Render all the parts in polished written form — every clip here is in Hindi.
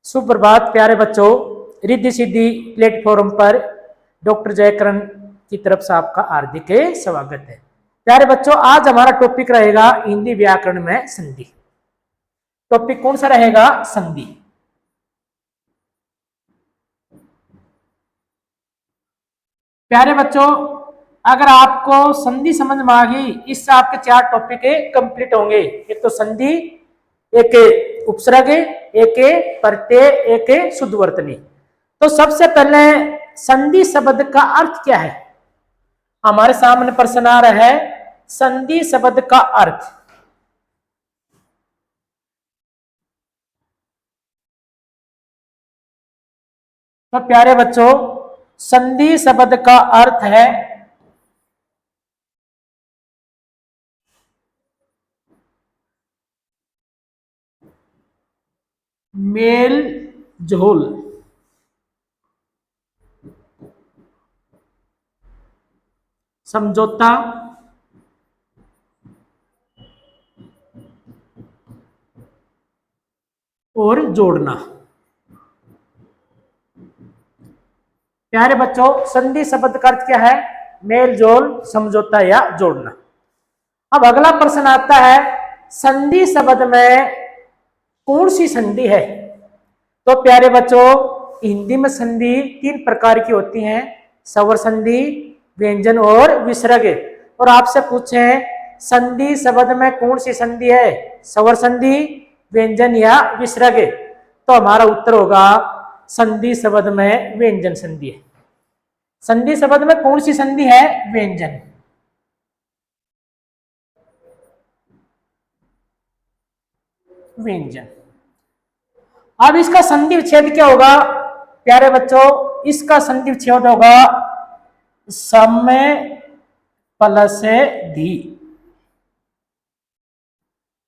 सुप्रभात प्यारे बच्चों, रिद्धि सिद्धि प्लेटफॉर्म पर डॉक्टर जयकरण की तरफ से आपका हार्दिक स्वागत है। प्यारे बच्चों, आज हमारा टॉपिक रहेगा हिंदी व्याकरण में संधि। टॉपिक कौन सा रहेगा? संधि। प्यारे बच्चों, अगर आपको संधि समझ में आ गई, इससे आपके 4 टॉपिक कंप्लीट होंगे। एक तो संधि, एक उपसर्ग, एक प्रत्यय, एक शुद्धवर्तनी। तो सबसे पहले संधि शब्द का अर्थ क्या है? हमारे सामने प्रश्न आ रहा है, संधि शब्द का अर्थ। तो प्यारे बच्चों, संधि शब्द का अर्थ है मेल जोल, समझौता, और जोड़ना। प्यारे बच्चों, संधि शब्द का अर्थ क्या है? मेल जोल, समझौता या जोड़ना। अब अगला प्रश्न आता है, संधि शब्द में कौन सी संधि है? तो प्यारे बच्चों, हिंदी में संधि 3 प्रकार की होती हैं, स्वर संधि, व्यंजन और विसर्ग। और आपसे पूछे संधि शब्द में कौन सी संधि है, स्वर संधि, व्यंजन या विसर्ग? तो हमारा उत्तर होगा संधि शब्द में व्यंजन संधि है। संधि शब्द में कौन सी संधि है? व्यंजन। व्यंजन। अब इसका संधि विच्छेद क्या होगा? प्यारे बच्चों, इसका संधि विच्छेद होगा समय प्लस धी।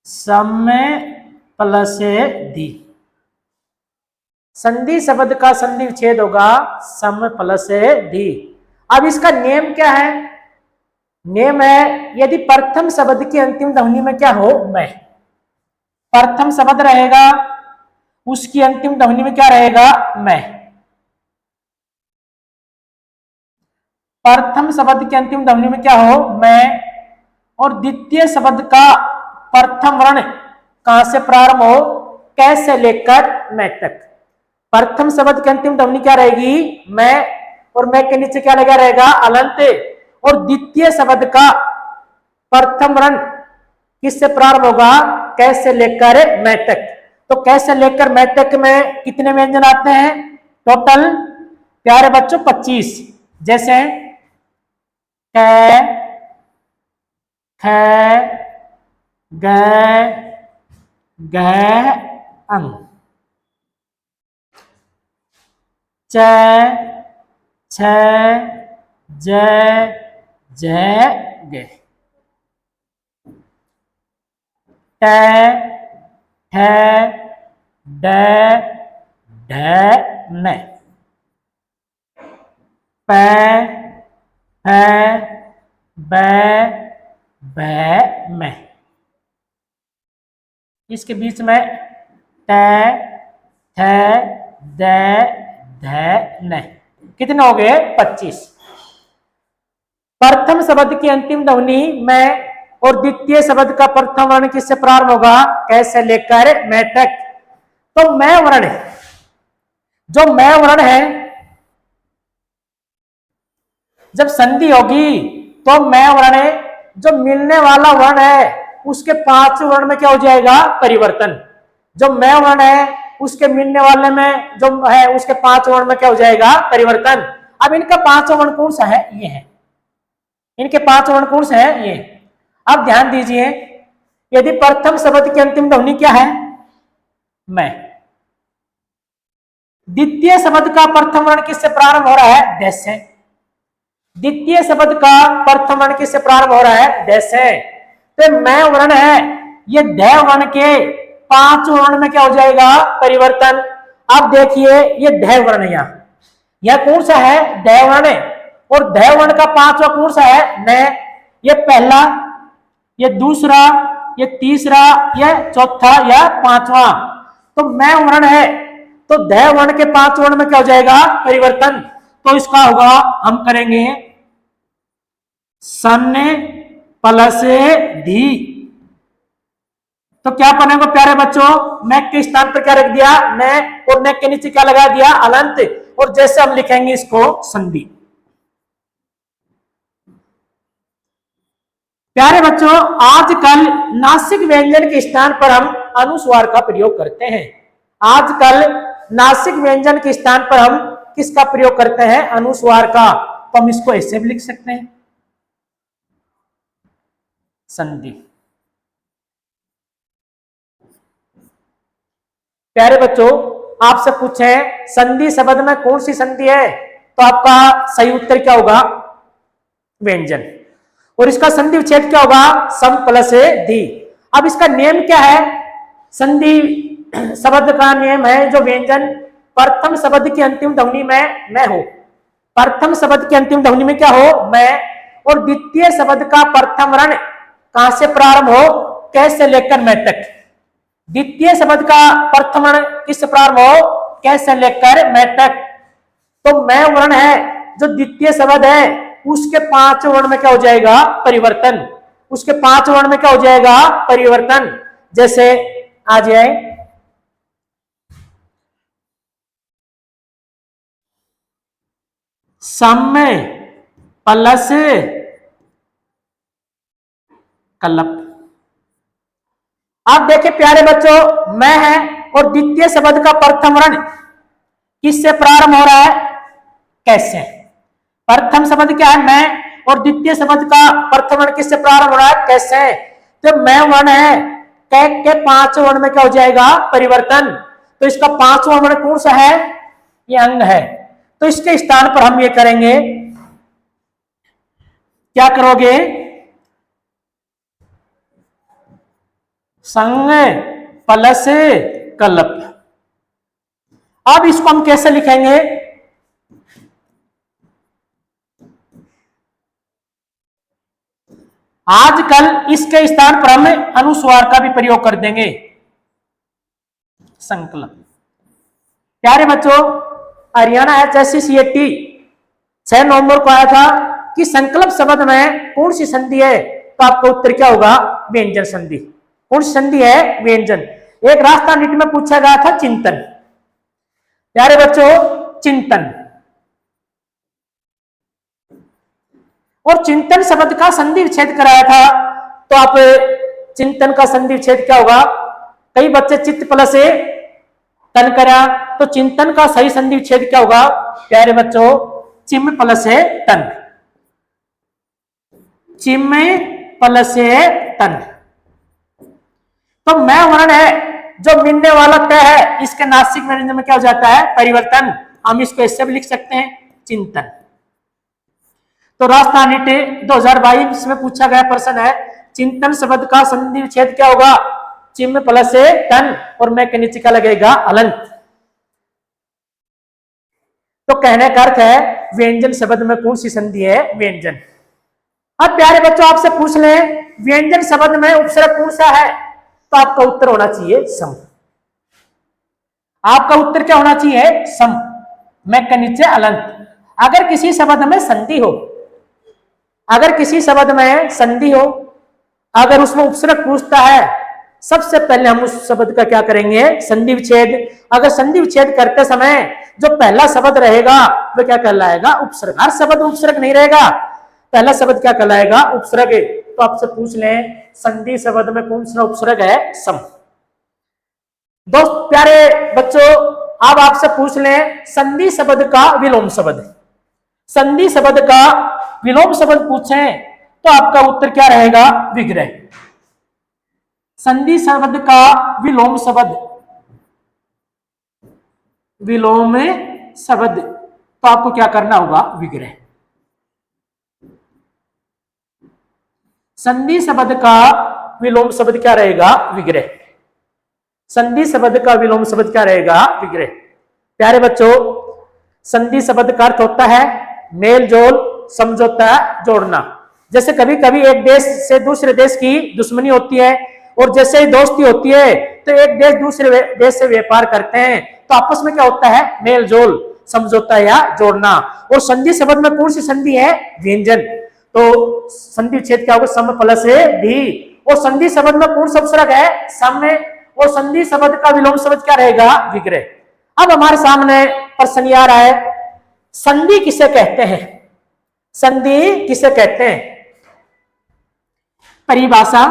समय प्लस धी। संधि शब्द का संधि विच्छेद होगा सम प्लस धी। अब इसका नियम क्या है? नियम है, यदि प्रथम शब्द की अंतिम ध्वनि में क्या हो? मैं। प्रथम शब्द रहेगा, उसकी अंतिम ध्वनि में क्या रहेगा? मैं। प्रथम शब्द की अंतिम ध्वनि में क्या हो? मैं। और द्वितीय शब्द का प्रथम वर्ण कहां से प्रारंभ हो? कै से लेकर मैं तक। प्रथम शब्द की अंतिम ध्वनि क्या रहेगी? मैं। और मैं के नीचे क्या लगा रहेगा? अलंत। और द्वितीय शब्द का प्रथम वर्ण किससे प्रारंभ होगा? कै से लेकर मैं तक। तो कै से लेकर मैं तक में कितने व्यंजन आते हैं टोटल? प्यारे बच्चों 25। जैसे कै, ख, ग, घ, अंग, च, छ, ज, झ, ग, ट, ठ, ड, ढ, न, प, फ, ब, भ, म। इसके बीच में ट, थ, द, ध, न। कितने हो गए? 25। प्रथम शब्द की अंतिम ध्वनि मैं और द्वितीय शब्द का प्रथम वर्ण किससे प्रारंभ होगा? कैसे लेकर मैं तक। तो मैं वर्ण, जो मैं वर्ण है, जब संधि होगी तो मैं वर्ण जो मिलने वाला वर्ण है उसके 5 वर्ण में क्या हो जाएगा? परिवर्तन। जो मैं वर्ण है उसके मिलने वाले में जो है उसके 5 वर्ण में क्या हो जाएगा? परिवर्तन। अब इनका 5 वर्ण कौन सा है? ये है। इनके 5 वर्ण कौन से हैं? ये। अब ध्यान दीजिए, यदि प्रथम शब्द की अंतिम ध्वनि क्या है? मैं। द्वितीय शब्द का प्रथम वर्ण किससे प्रारंभ हो रहा है? देश से। द्वितीय शब्द का प्रथम वर्ण किससे प्रारंभ हो रहा है? देश से। तो मैं वर्ण है, ये ध वर्ण के 5 वर्ण में क्या हो जाएगा? परिवर्तन। अब देखिए, ये ध वर्ण यह कौन सा है? ध वर्ण। और ध वर्ण का 5वां कौन सा है? न। ये पहला, ये दूसरा, ये तीसरा, ये चौथा, यह 5वां। तो मैं वर्ण है, तो ध वर्ण के 5 वर्ण में क्या हो जाएगा? परिवर्तन। तो इसका होगा, हम करेंगे सन प्लस धी। तो क्या बनेगा प्यारे बच्चों? मैक के स्थान पर क्या रख दिया? मैं, और मैक के नीचे क्या लगा दिया? अलंत। और जैसे हम लिखेंगे इसको संधि। प्यारे बच्चों, आजकल नासिक व्यंजन के स्थान पर हम अनुस्वार का प्रयोग करते हैं। आजकल नासिक व्यंजन के स्थान पर हम किसका प्रयोग करते हैं? अनुस्वार का। तो हम इसको ऐसे भी लिख सकते हैं, संधि। प्यारे बच्चों, आपसे पूछे संधि शब्द में कौन सी संधि है, तो आपका सही उत्तर क्या होगा? व्यंजन। और इसका संधि विच्छेद क्या होगा? सम प्लस धी। अब इसका नियम क्या है? संधि शब्द का नियम है, जो व्यंजन प्रथम शब्द की अंतिम ध्वनि में मैं हो। प्रथम शब्द की अंतिम ध्वनि में क्या हो? मैं। और द्वितीय शब्द का प्रथम वर्ण कहां से प्रारंभ हो? कैसे लेकर मैं तक। द्वितीय शब्द का प्रथम वर्ण किससे प्रारंभ हो? कैसे लेकर मैं तक। तो मैं वर्ण है जो द्वितीय शब्द है, उसके 5 वर्ण में क्या हो जाएगा? परिवर्तन। उसके 5 वर्ण में क्या हो जाएगा? परिवर्तन। जैसे आ जाए सम प्लस कल्लप। आप देखिए प्यारे बच्चों, मैं है और द्वितीय शब्द का प्रथम वर्ण किससे प्रारंभ हो रहा है? कैसे। प्रथम शब्द क्या है? मैं। और द्वितीय शब्द का प्रथम वर्ण किससे प्रारंभ हो रहा है? कैसे। तो मैं वर्ण है, कै के 5 वर्ण में क्या हो जाएगा? परिवर्तन। तो इसका 5वां वर्ण कौन सा है? ये अंग है। तो इसके स्थान पर हम ये करेंगे, क्या करोगे? संग प्लस कल्प। अब इसको हम कैसे लिखेंगे? आजकल इसके स्थान पर हम अनुस्वार का भी प्रयोग कर देंगे, संकल्प। प्यारे बच्चों, हरियाणा HSC-CET 6 नवंबर को आया था कि संकल्प शब्द में कौन सी संधि है? तो आपका उत्तर क्या होगा? व्यंजन संधि। कौन सी संधि है? व्यंजन। एक राजस्थान नीति में पूछा गया था चिंतन। प्यारे बच्चों, चिंतन और चिंतन शब्द का संधि विच्छेद कराया था। तो आप चिंतन का संधि विच्छेद क्या होगा? कई बच्चे चित्त प्लस तन करा, तो चिंतन का सही संधि विच्छेद क्या होगा? प्यारे बच्चों, चिम प्लस तन। चिम प्लस तन। तो मैं वर्ण है जो मिलने वाला तय है, इसके नासिक व्यंजन में क्या हो जाता है? परिवर्तन। हम इसको ऐसे भी लिख सकते हैं, चिंतन। तो राजस्थान नीति 2022 में पूछा गया प्रश्न है, चिंतन शब्द का संधि विच्छेद क्या होगा? चिम प्लस तन, और मैं के नीचे क्या लगेगा? अलंत। तो कहने का अर्थ है व्यंजन शब्द में कौन सी संधि है? व्यंजन। अब प्यारे बच्चों, आपसे पूछ लें व्यंजन शब्द में उपसर्ग कौन सा है? तो आपका उत्तर होना चाहिए सम। आपका उत्तर क्या होना चाहिए? सम। मैं के नीचे अलंत। अगर किसी शब्द में संधि हो, अगर किसी शब्द में संधि हो, अगर उसमें उपसर्ग पूछता है, सबसे पहले हम उस शब्द का क्या करेंगे? संधि विच्छेद। अगर संधि विच्छेद करते समय जो पहला शब्द रहेगा वो क्या कहलाएगा? उपसर्ग। हर शब्द उपसर्ग नहीं रहेगा, पहला शब्द क्या कहलाएगा? उपसर्ग। तो आपसे पूछ लें संधि शब्द में कौन सा उपसर्ग है? सम। दोस्त प्यारे बच्चों, अब आपसे पूछ लें संधि शब्द का विलोम शब्द। संधि शब्द का विलोम शब्द पूछें तो आपका उत्तर क्या रहेगा? विग्रह। संधि शब्द का विलोम शब्द, विलोम शब्द, तो आपको क्या करना होगा? विग्रह। संधि शब्द का विलोम शब्द क्या रहेगा? विग्रह। संधि शब्द का विलोम शब्द क्या रहेगा? विग्रह। प्यारे बच्चों, संधि शब्द का अर्थ होता है मेल जोल, समझौता, जोड़ना। जैसे कभी कभी एक देश से दूसरे देश की दुश्मनी होती है, और जैसे ही दोस्ती होती है तो एक देश दूसरे देश से व्यापार करते हैं, तो आपस में क्या होता है, मेल जोल, समझौता या जोड़ना। और संधि शब्द में कौन सी संधि है, व्यंजन। तो संधि विच्छेद क्या होगा, सम प्लस धी। और संधि शब्द में कौन सा उपसर्ग है, सम में। और संधि शब्द का विलोम शब्द क्या रहेगा, विग्रह। अब हमारे सामने प्रश्न आ रहा है, संधि किसे कहते हैं, संधि किसे कहते हैं। परिभाषा,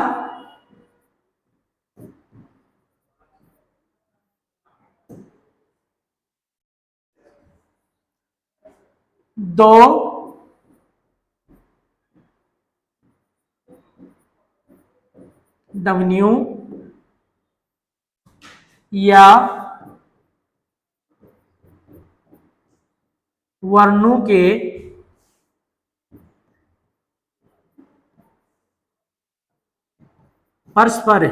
दो ध्वनियों या वर्णों के परस्पर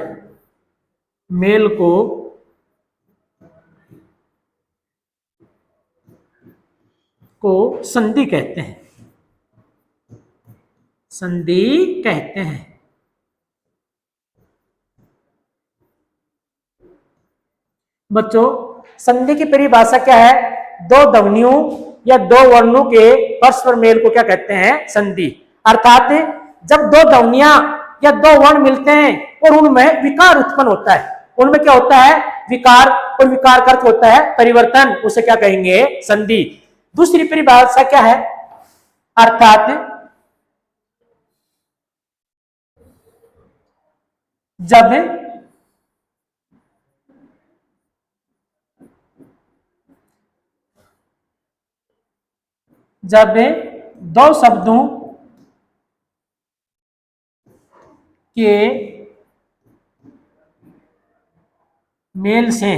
मेल को संधि कहते हैं, संधि कहते हैं। बच्चों संधि की परिभाषा क्या है, दो ध्वनियों या दो वर्णों के परस्पर मेल को क्या कहते हैं, संधि। अर्थात जब दो ध्वनियां या दो वर्ण मिलते हैं और उनमें विकार उत्पन्न होता है, उनमें क्या होता है, विकार, और विकार का अर्थ होता है परिवर्तन, उसे क्या कहेंगे, संधि। दूसरी परिभाषा क्या है, अर्थात जब जब दो शब्दों के मेल से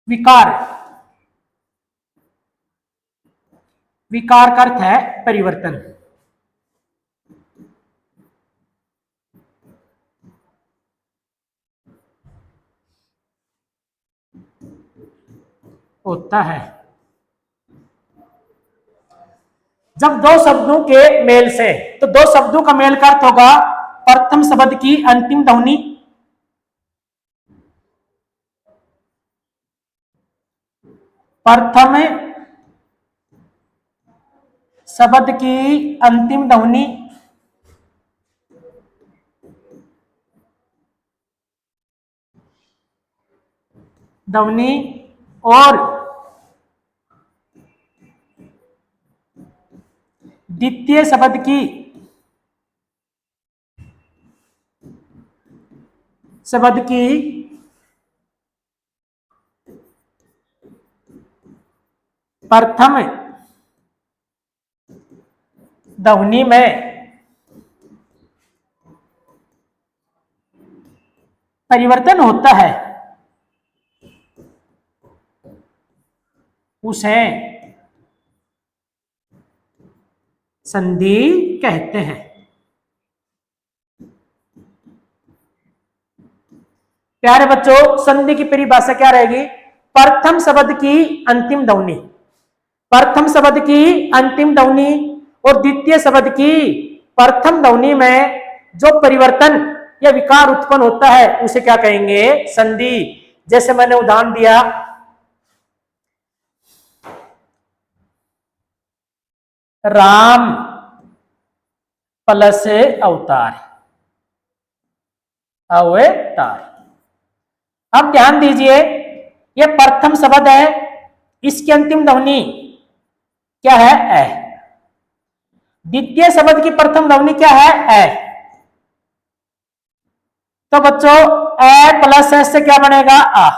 विकार, विकार का अर्थ है परिवर्तन। होता है जब दो शब्दों के मेल से, तो दो शब्दों का मेल का अर्थ होगा प्रथम शब्द की अंतिम ध्वनि, प्रथम शब्द की अंतिम ध्वनि ध्वनि और द्वितीय शब्द की प्रथम ध्वनि में परिवर्तन होता है, उसे संधि कहते हैं। प्यारे बच्चों संधि की परिभाषा क्या रहेगी, प्रथम शब्द की अंतिम ध्वनि, प्रथम शब्द की अंतिम ध्वनि और द्वितीय शब्द की प्रथम ध्वनि में जो परिवर्तन या विकार उत्पन्न होता है उसे क्या कहेंगे, संधि। जैसे मैंने उदाहरण दिया, राम प्लस अवतार, अवतार। अब ध्यान दीजिए यह प्रथम शब्द है, इसकी अंतिम ध्वनि क्या है, ए। द्वितीय शब्द की प्रथम ध्वनि क्या है, ए। तो बच्चों ए प्लस एस से क्या बनेगा, आ।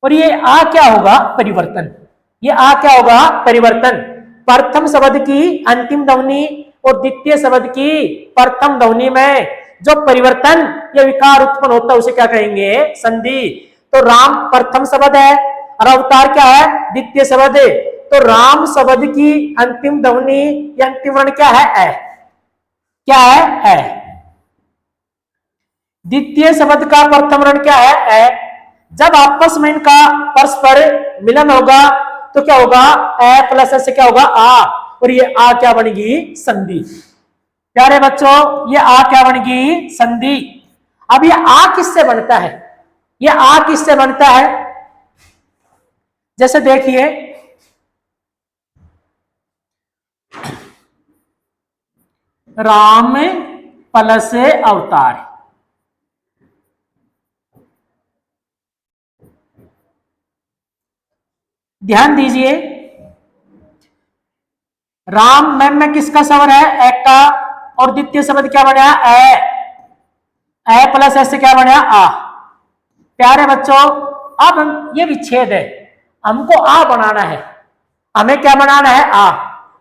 और ये आ क्या होगा, परिवर्तन। ये आ क्या होगा, परिवर्तन। प्रथम शब्द की अंतिम ध्वनि और द्वितीय शब्द की प्रथम ध्वनि में जो परिवर्तन या विकार उत्पन्न होता है उसे क्या कहेंगे, संधि। तो राम प्रथम शब्द है और अवतार क्या है, द्वितीय शब्द है। तो राम शब्द की अंतिम ध्वनि या अंतिम वर्ण क्या है, ए। क्या है, ए। द्वितीय शब्द का प्रथम वर्ण क्या है, ए। जब आपस में इनका परस्पर मिलन होगा तो क्या होगा, ए प्लस ए से क्या होगा, आ, और ये आ क्या बनेगी, संधि। प्यारे बच्चों ये आ क्या बनेगी, संधि। अब ये आ किससे बनता है, ये आ किससे बनता है, जैसे देखिए राम प्लस अवतार, ध्यान दीजिए राम में किसका स्वर है, ए का, और द्वितीय शब्द क्या बना, ए प्लस ए से क्या बना, आ। प्यारे बच्चों अब हम ये विच्छेद है, हमको आ बनाना है, हमें क्या बनाना है,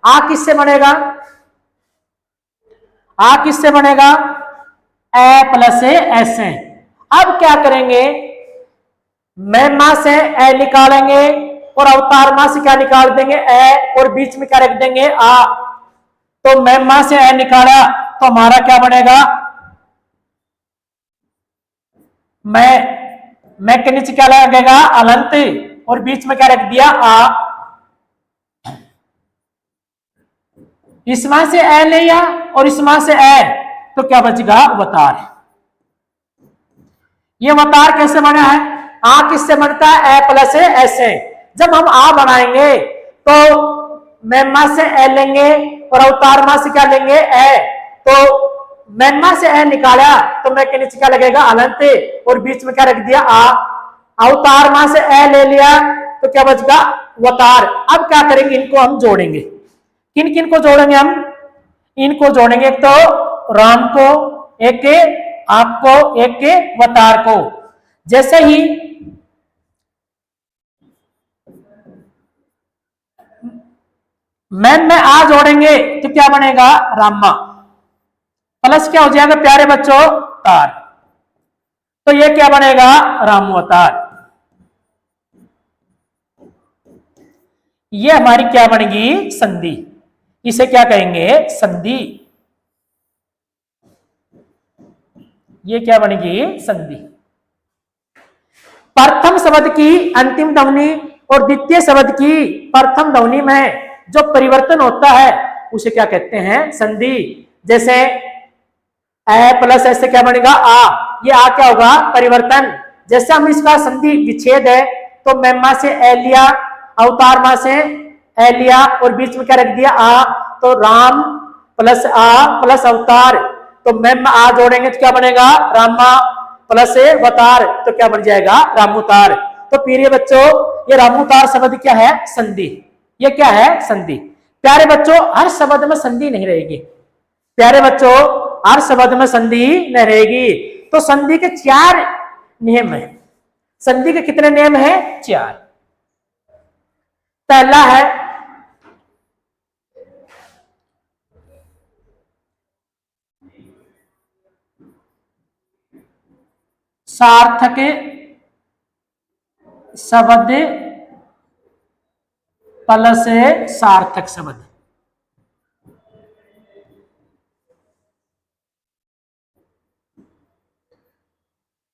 आ किससे बनेगा, आ किससे बनेगा, ए प्लस एस से। अब क्या करेंगे, मैमा से ए निकालेंगे और अवतार मां से क्या निकाल देंगे, ए, और बीच में क्या रख देंगे, आ। तो मैमा से ए निकाला तो हमारा क्या बनेगा, मैं के नीचे क्या लगेगा, अलंत, और बीच में क्या रख दिया, आ। इस मां से ए लिया और इस मां से ए, तो क्या बचेगा, वतार। ये वतार कैसे बना है, आ किससे बनता है, ए प्लस एस से। जब हम आ बनाएंगे तो मैमा से ए लेंगे और अवतार मां से क्या लेंगे, ए। तो मैमा से ए निकाला तो मैं के नीचे क्या लगेगा, अलंत, और बीच में क्या रख दिया, आ। अवतार मां से ए ले लिया तो क्या बचेगा, वतार। अब क्या करेंगे, इनको हम जोड़ेंगे, किन किन को जोड़ेंगे हम, इनको जोड़ेंगे, एक तो राम को, एक के आपको, एक के वतार को। जैसे ही मैम में आ जोड़ेंगे तो क्या बनेगा, रामा, प्लस क्या हो जाएगा प्यारे बच्चों, तार, तो ये क्या बनेगा, रामवतार। ये हमारी क्या बनेगी, संधि, इसे क्या कहेंगे, संधि। ये क्या बनेगी, संधि। प्रथम शब्द की अंतिम ध्वनि और द्वितीय शब्द की प्रथम ध्वनि में जो परिवर्तन होता है उसे क्या कहते हैं, संधि। जैसे ए प्लस ऐसे क्या बनेगा, आ, ये आ क्या होगा, परिवर्तन। जैसे हम इसका संधि विच्छेद है तो मैमा से ए लिया, अवतार मां से ए लिया और बीच में क्या रख दिया, आ। तो राम प्लस आ प्लस अवतार, तो मैम आ जोड़ेंगे तो क्या बनेगा, रामा, प्लस वतार तो क्या बन जाएगा, रामुतार। तो प्रिय बच्चों ये रामुतार शब्द क्या है, संधि। ये क्या है, संधि। प्यारे बच्चों हर शब्द में संधि नहीं रहेगी, प्यारे बच्चों हर शब्द में संधि नहीं रहेगी। तो संधि के 4 नियम है, संधि के कितने नियम है, 4। पहला है सार्थक शब्द प्लस सार्थक शब्द।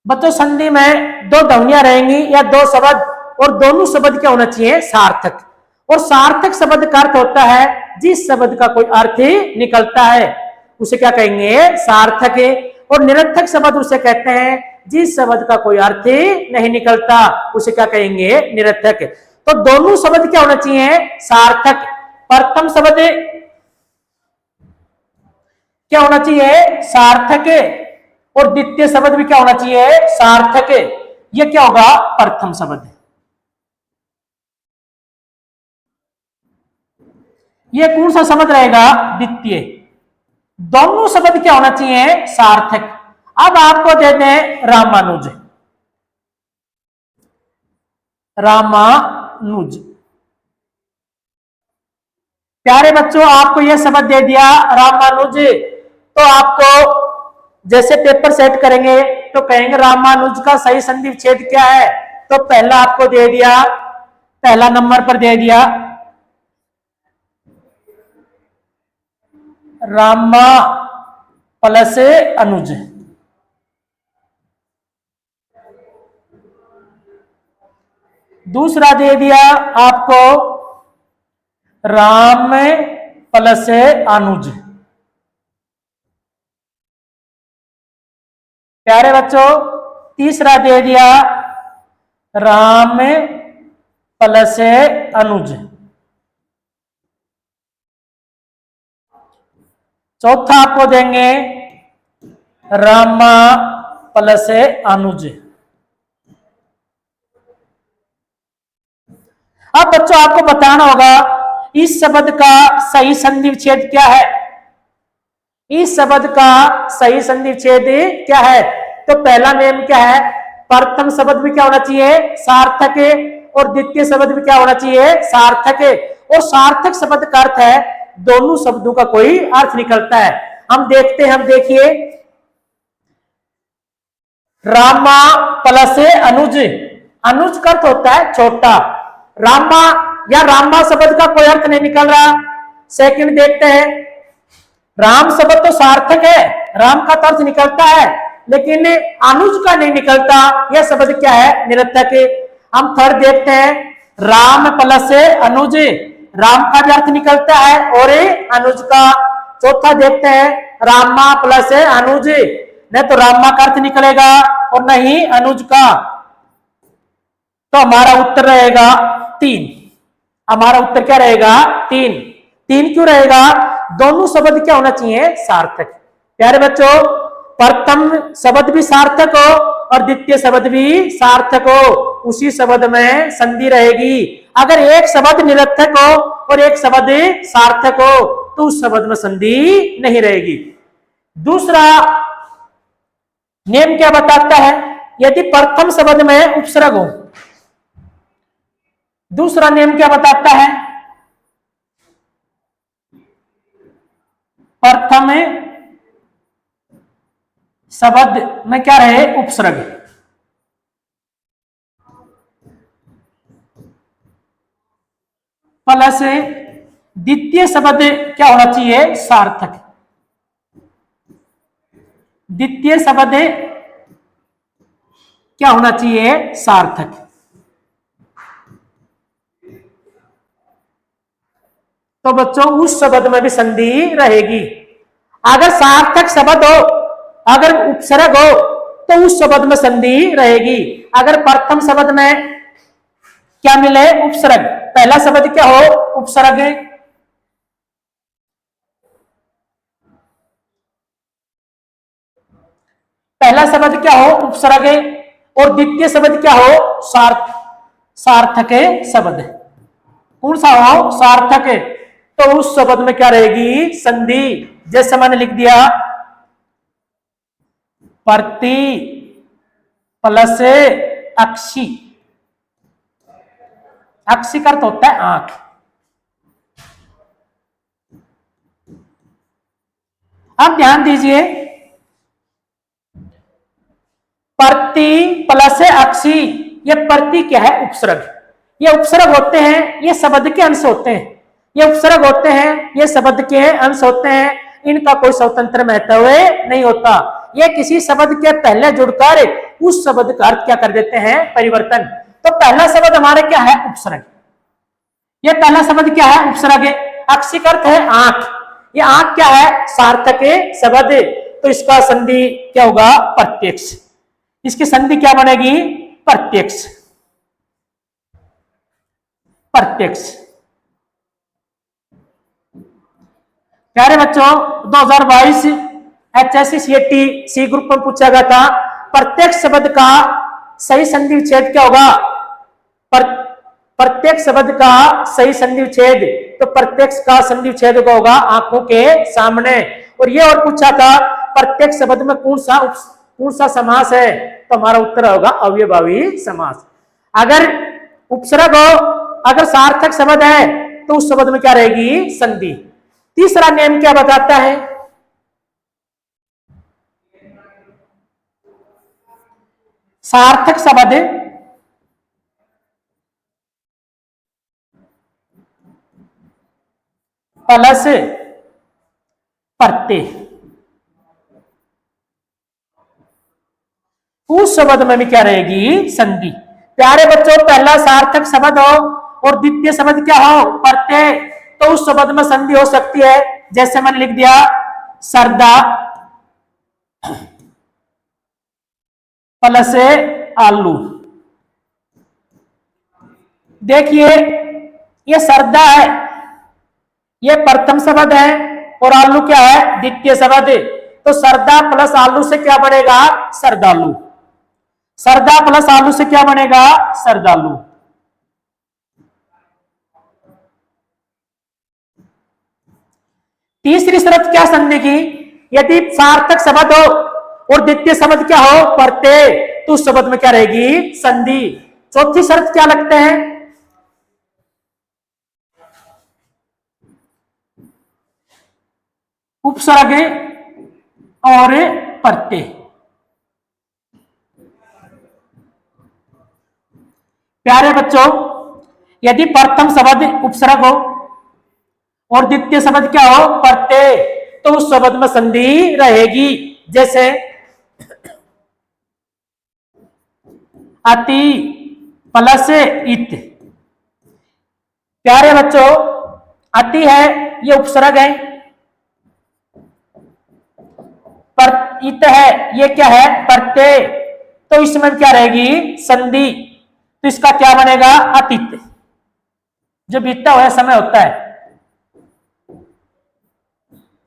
बच्चों संधि में 2 ध्वनियां रहेंगी या 2 शब्द, और दोनों शब्द क्या होना चाहिए, सार्थक। और सार्थक शब्द का अर्थ होता है जिस शब्द का कोई अर्थ निकलता है उसे क्या कहेंगे, सार्थक। और निरर्थक शब्द उसे कहते हैं जिस शब्द का कोई अर्थ नहीं निकलता उसे क्या कहेंगे, निरर्थक। तो दोनों शब्द क्या होना चाहिए, सार्थक। प्रथम शब्द क्या होना चाहिए, सार्थक, और द्वितीय शब्द भी क्या होना चाहिए, सार्थक। ये क्या होगा, प्रथम शब्द। ये कौन सा शब्द रहेगा, द्वितीय। दोनों शब्द क्या होना चाहिए, सार्थक। अब आपको दे दें रामानुज, रामानुज। प्यारे बच्चों आपको यह शब्द दे दिया रामानुज, तो आपको जैसे पेपर सेट करेंगे तो कहेंगे रामानुज का सही संधि विच्छेद क्या है, तो पहला आपको दे दिया, पहला नंबर पर दे दिया रामा प्लस अनुज। दूसरा दे दिया आपको राम प्लस अनुज। प्यारे बच्चों, तीसरा दे दिया राम प्लस अनुज। चौथा आपको देंगे रामा प्लस अनुज। अब बच्चों आपको बताना होगा इस शब्द का सही संधि विच्छेद क्या है। इस शब्द का सही संधि विच्छेद क्या है? तो पहला नियम क्या है? प्रथम शब्द भी क्या होना चाहिए? सार्थक है। और द्वितीय शब्द भी क्या होना चाहिए? सार्थक है। और सार्थक शब्द का अर्थ है दोनों शब्दों का कोई अर्थ निकलता है। हम देखते हैं, हम देखिए रामा प्लस अनुज। अनुज का अर्थ होता है छोटा। रामा या रामा शब्द का कोई अर्थ नहीं निकल रहा। सेकंड देखते हैं, राम शब्द तो सार्थक है, राम का अर्थ निकलता है, लेकिन अनुज का नहीं निकलता। यह शब्द क्या है? निरर्थक है। हम थर्ड देखते हैं, राम प्लस अनुज। राम का भी अर्थ निकलता है और अनुज का। चौथा देखते हैं, रामा प्लस अनुज। नहीं तो रामा का अर्थ निकलेगा और नहीं अनुज का। तो हमारा उत्तर रहेगा 3। हमारा उत्तर क्या रहेगा? 3। 3 क्यों रहेगा? दोनों शब्द क्या होना चाहिए? सार्थक। प्यारे बच्चों, प्रथम शब्द भी सार्थक हो और द्वितीय शब्द भी सार्थक हो, उसी शब्द में संधि रहेगी। अगर एक शब्द निरर्थक हो और एक शब्द सार्थक हो तो उस शब्द में संधि नहीं रहेगी। दूसरा नियम क्या बताता है? यदि प्रथम शब्द में उपसर्ग हो। दूसरा नियम क्या बताता है? प्रथम शब्द में क्या रहे? उपसर्ग। प्लस द्वितीय शब्द क्या होना चाहिए? सार्थक। द्वितीय शब्द क्या होना चाहिए? सार्थक। तो बच्चों उस शब्द में भी संधि रहेगी। अगर सार्थक शब्द हो, अगर उपसर्ग हो तो उस शब्द में संधि रहेगी। अगर प्रथम शब्द में क्या मिले? उपसर्ग। पहला शब्द क्या हो? उपसर्ग। पहला शब्द क्या हो? उपसर्ग। और द्वितीय शब्द क्या हो? सार्थक शब्द। कौन सा हो? सार्थक। तो उस शब्द में क्या रहेगी? संधि। जैसे मैंने लिख दिया प्रति प्लस अक्षी। अक्षी का अर्थ होता है आंख। अब ध्यान दीजिए, प्रति प्लस अक्षी, ये प्रति क्या है? उपसर्ग। ये उपसर्ग होते हैं, ये शब्द के अंश होते हैं। ये उपसर्ग होते हैं, ये शब्द के अंश होते हैं। इनका कोई स्वतंत्र महत्व नहीं होता। ये किसी शब्द के पहले जुड़कर उस शब्द का अर्थ क्या कर देते हैं? परिवर्तन। तो पहला शब्द हमारे क्या है? उपसर्ग। ये पहला शब्द क्या है? उपसर्ग। अक्षी का अर्थ है आंख। ये आंख क्या है? सार्थक शब्द। तो इसका संधि क्या होगा? प्रत्यक्ष। इसकी संधि क्या बनेगी? प्रत्यक्ष। प्रत्यक्ष। प्यारे बच्चों, 2022 HSC सी ग्रुप में पूछा गया था प्रत्यक्ष शब्द का सही संधि विच्छेद क्या होगा? प्रत्यक्ष शब्द का सही संधि विच्छेद, तो प्रत्यक्ष का संधि विच्छेद होगा आंखों के सामने। और ये और पूछा था प्रत्यक्ष शब्द में कौन सा समास है? तो हमारा उत्तर होगा अव्ययभावी समास। अगर उपसर्ग हो, अगर सार्थक शब्द है तो उस शब्द में क्या रहेगी? संधि। तीसरा नियम क्या बताता है? सार्थक शब्द प्लस प्रत्यय, उस शब्द में भी क्या रहेगी? संधि। प्यारे बच्चों, पहला सार्थक शब्द हो और द्वितीय शब्द क्या हो, प्रत्यय, तो उस शब्द में संधि हो सकती है। जैसे मैंने लिख दिया सरदा प्लस आलू। देखिए ये सरदा है, ये प्रथम शब्द है और आलू क्या है, द्वितीय शब्द। तो सरदा प्लस आलू से क्या बनेगा, सरदालू। सरदा प्लस आलू से क्या बनेगा, सरदालू। तीसरी शर्त क्या संधि की, यदि सार्थक शब्द हो और द्वितीय शब्द क्या हो, प्रत्यय, तो उस शब्द में क्या रहेगी, संधि। चौथी शर्त क्या लगते हैं, उपसर्ग और प्रत्यय। प्यारे बच्चों, यदि प्रथम शब्द उपसर्ग हो और द्वितीय शब्द क्या हो, प्रत्यय, तो उस शब्द में संधि रहेगी। जैसे अति प्लस इत। प्यारे बच्चों, अति है ये उपसर्ग है, पर इत है ये क्या है, प्रत्यय, तो इसमें क्या रहेगी, संधि। तो इसका क्या बनेगा, अतीत, जो बीतता हुआ समय होता है,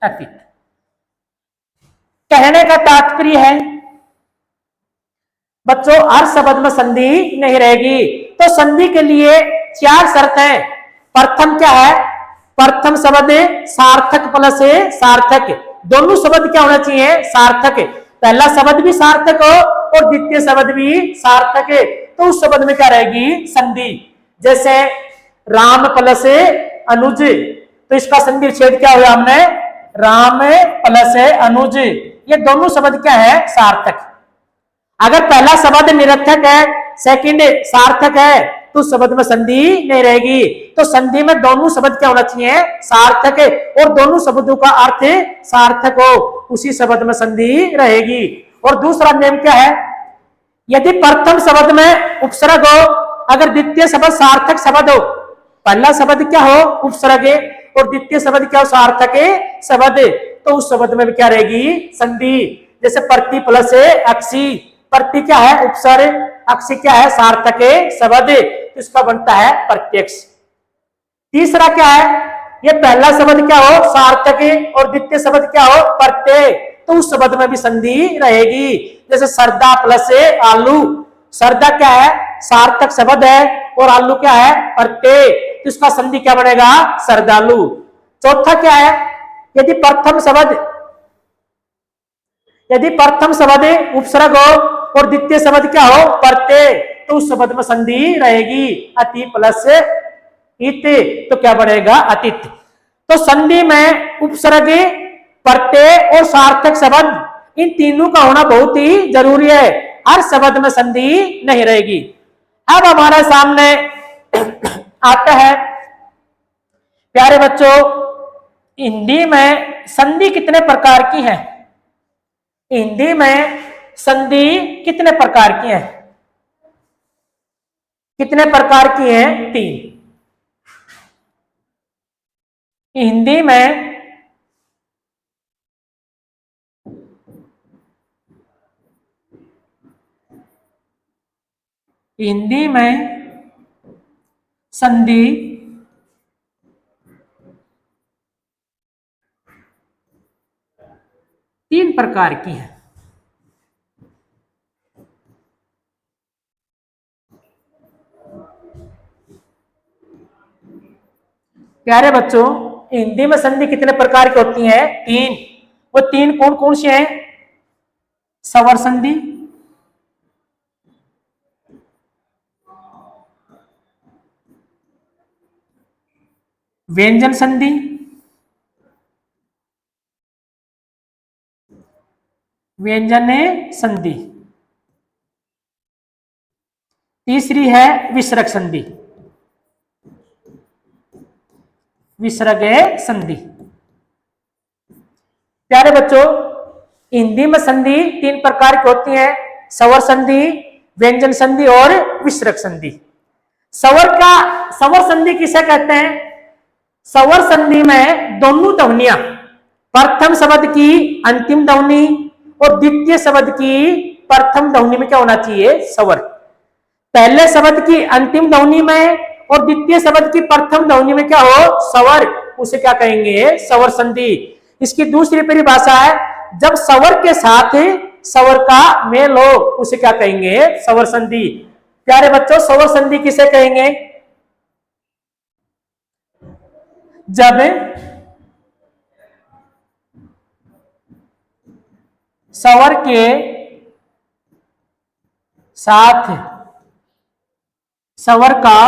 अतीत। कहने का तात्पर्य है बच्चों, हर शब्द में संधि नहीं रहेगी। तो संधि के लिए चार शर्त है। प्रथम क्या है, प्रथम शब्द सार्थक प्लस सार्थक, दोनों शब्द क्या होना चाहिए, सार्थक। पहला शब्द भी सार्थक हो और द्वितीय शब्द भी सार्थक है, तो उस शब्द में क्या रहेगी, संधि। जैसे राम प्लस अनुज, तो इसका संधि छेद क्या हुआ हमने, राम प्लस अनुज। ये दोनों शब्द क्या है, सार्थक। अगर पहला शब्द निरर्थक है, सेकंड सार्थक है, तो शब्द में संधि नहीं रहेगी। तो संधि में दोनों शब्द क्या होना चाहिए, सार्थक, और दोनों शब्दों का अर्थ सार्थक हो, उसी शब्द में संधि रहेगी। और दूसरा नियम क्या है, यदि प्रथम शब्द में उपसर्ग हो, अगर द्वितीय शब्द सार्थक शब्द हो, पहला शब्द क्या हो, उपसर्ग, और द्वितीय शब्द क्या हो, सार्थक शब्द, तो उस शब्द में भी क्या रहेगी, संधि। जैसे प्रति प्लस अक्षी, प्रति क्या है, उपसर्ग, अक्षी क्या है, सार्थक शब्द, तो इसका बनता है प्रत्यक्ष। तीसरा क्या है, ये पहला शब्द क्या हो, सार्थक, और द्वितीय शब्द क्या हो, प्रत्यय, तो उस शब्द में भी संधि रहेगी। जैसे सरदा प्लस आलू, सरदा क्या है, सार्थक शब्द है, और आलू क्या है, प्रत्यय, तो इसका संधि क्या बनेगा, सरदालू। चौथा क्या है, यदि प्रथम शब्द उपसर्ग हो और द्वितीय शब्द क्या हो, प्रत्यय, तो उस शब्द में संधि रहेगी, अति प्लस इत, तो क्या बनेगा, अतीत। तो संधि में उपसर्ग, प्रत्यय और सार्थक शब्द, इन तीनों का होना बहुत ही जरूरी है, हर शब्द में संधि नहीं रहेगी। अब हमारे सामने आता है प्यारे बच्चों, हिंदी में संधि कितने प्रकार की है, हिंदी में संधि कितने प्रकार की है, कितने प्रकार की है, 3। हिंदी में संधि 3 प्रकार की है। प्यारे बच्चों, हिंदी में संधि कितने प्रकार की होती हैं, 3। वो 3 कौन कौन सी हैं, स्वर संधि, व्यंजन संधि, व्यंजन संधि, तीसरी है विसर्ग संधि, विसर्ग संधि। प्यारे बच्चों, हिंदी में संधि 3 प्रकार की होती है, स्वर संधि, व्यंजन संधि और विसर्ग संधि। स्वर संधि किसे कहते हैं? स्वर संधि में दोनों ध्वनियां, प्रथम शब्द की अंतिम ध्वनि और द्वितीय शब्द की प्रथम ध्वनि में क्या होना चाहिए? स्वर। पहले शब्द की अंतिम ध्वनि में और द्वितीय शब्द की प्रथम ध्वनि में क्या हो? स्वर। उसे क्या कहेंगे? स्वर संधि। इसकी दूसरी परिभाषा है, जब स्वर के साथ स्वर का मेल हो उसे क्या कहेंगे? स्वर संधि। प्यारे बच्चों, स्वर संधि किसे कहेंगे? जब स्वर के साथ स्वर का